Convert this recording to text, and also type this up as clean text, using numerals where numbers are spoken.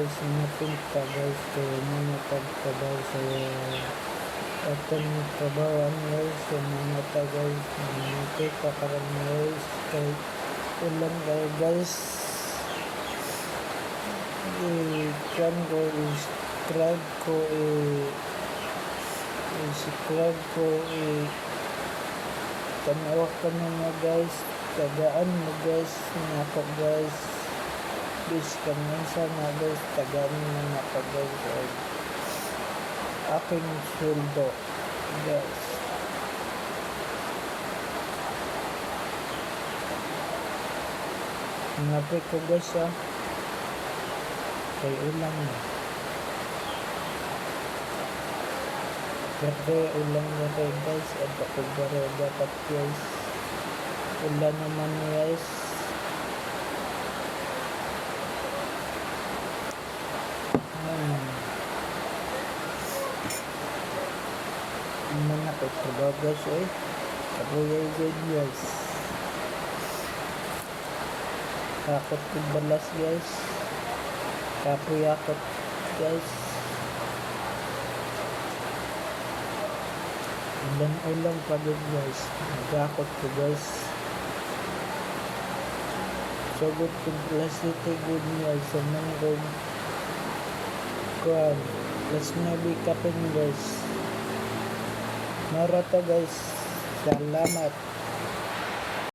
guys, napinta guys, kaya mga pagtrabaho sa atong trabaho guys, sa mga guys, nakita karon guys, kay ulan kayo guys, i-can ko, i-subscribe ko, i-subscribe ko, tanawa ka na guys, tagaan mo guys, nako guys, bis kanyansa nga guys, tagaan mo nako guys, aking sweldo guys. Ngapit ko guys kay ulang na. Pero ulang na rin guys, at ako baro dapat guys. Ulan naman guys. Mana ko trabaho guys kabuyay good guys. Takot ko balas guys. Kapuyakot guys. Ulan pagod guys. Nagakot ko guys. So good ko city good guys. So manggod kuan. Let's maybe kapin guys. Marata guys. Salamat.